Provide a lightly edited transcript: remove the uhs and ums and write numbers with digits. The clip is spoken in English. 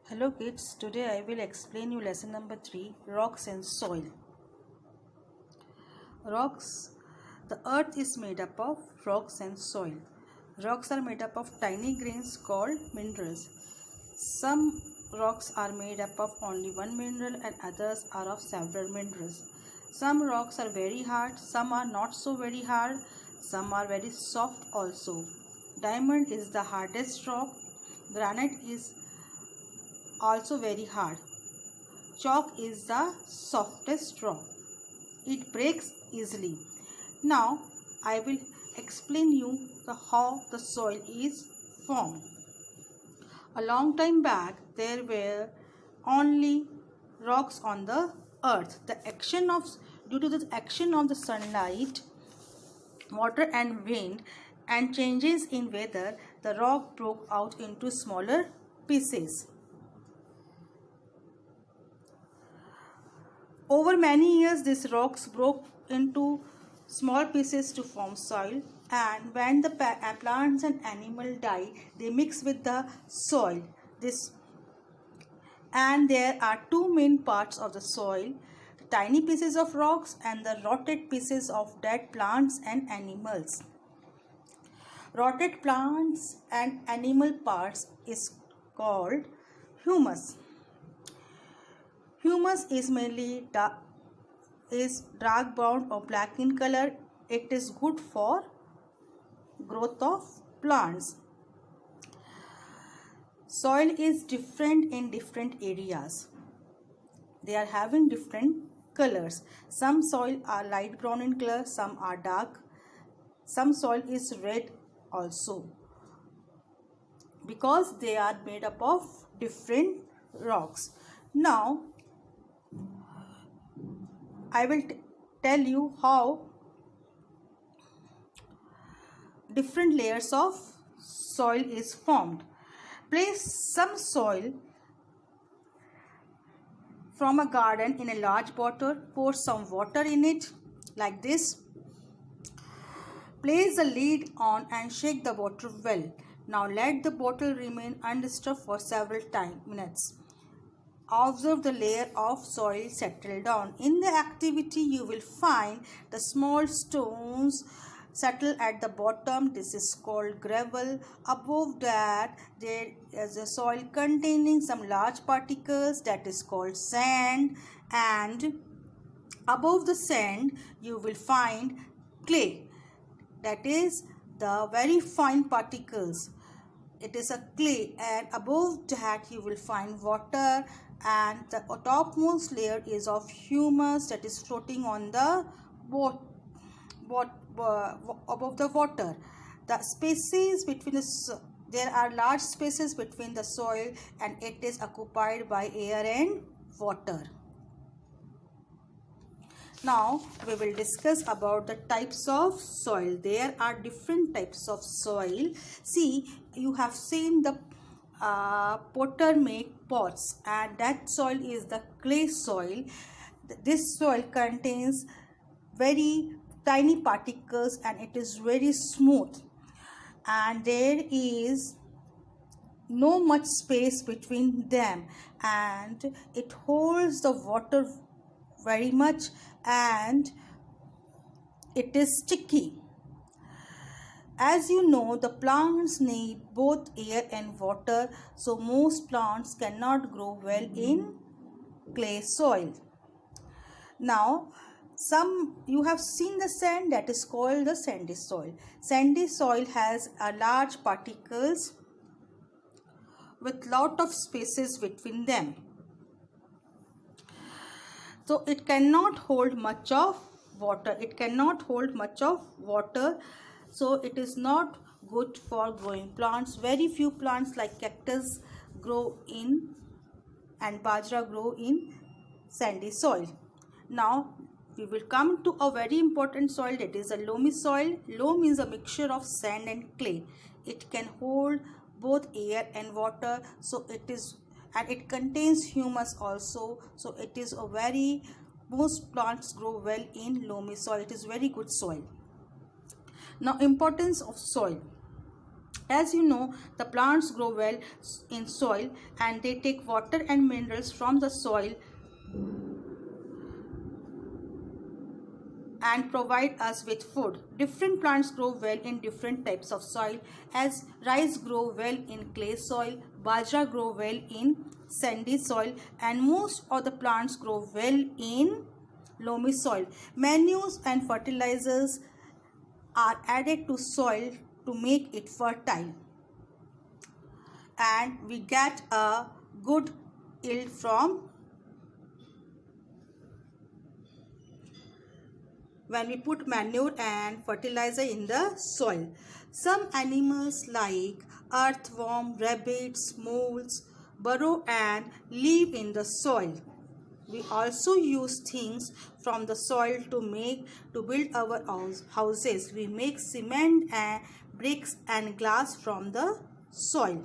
Hello kids, today I will explain you lesson number 3, rocks and soil. Rocks. The earth is made up of rocks and soil. Rocks are made up of tiny grains called minerals. Some rocks are made up of only one mineral and others are of several minerals. Some rocks are very hard, some are not so very hard, some are very soft also. Diamond is the hardest rock. Granite is also very hard. Chalk is the softest rock. It breaks easily. Now I will explain you how the soil is formed. A long time back there were only rocks on the earth. Due to the action of the sunlight, water and wind and changes in weather, the rock broke out into smaller pieces. Over many years, these rocks broke into small pieces to form soil, and when the plants and animals die, they mix with the soil. And there are two main parts of the soil: tiny pieces of rocks and the rotted pieces of dead plants and animals. Rotted plants and animal parts is called humus. Humus is mainly dark brown or black in color. It is good for growth of plants. Soil is different in different areas. They are having different colors. Some soil are light brown in color, some are dark. Some soil is red also, because they are made up of different rocks. Now I will tell you how different layers of soil is formed. Place some soil from a garden in a large bottle. Pour some water in it like this. Place the lid on and shake the water well. Now let the bottle remain undisturbed for several minutes. Observe the layer of soil settle down. In the activity, you will find the small stones settle at the bottom. This is called gravel. Above that, there is a soil containing some large particles, that is called sand. And above the sand, you will find clay, that is the very fine particles. It is a clay, and above that you will find water, and the topmost layer is of humus, that is floating on the above the water. The spaces between there are large spaces between the soil, and it is occupied by air and water. Now we will discuss about the types of soil. There are different types of soil. See, you have seen the potter make pots, and that soil is the clay soil. This soil contains very tiny particles and it is very smooth, and there is no much space between them, and it holds the water very much, and it is sticky. As you know, the plants need both air and water, so most plants cannot grow well in clay soil. Now, you have seen the sand, that is called the sandy soil. Sandy soil has a large particles with lot of spaces between them, so it cannot hold much of water. So it is not good for growing plants. Very few plants like cactus grow in and bajra grow in sandy soil. Now we will come to a very important soil, that is a loamy soil. Loam is a mixture of sand and clay. It can hold both air and water, so it contains humus also, so it is most plants grow well in loamy soil. It is very good soil. Now, importance of soil. As you know, the plants grow well in soil and they take water and minerals from the soil and provide us with food. Different plants grow well in different types of soil, as rice grow well in clay soil, bajra grow well in sandy soil, and most of the plants grow well in loamy soil. Manures and fertilizers are added to soil to make it fertile, and we get a good yield from when we put manure and fertilizer in the soil. Some animals like earthworm, rabbits, moles burrow and live in the soil. We also use things from the soil to build our houses. We make cement and bricks and glass from the soil.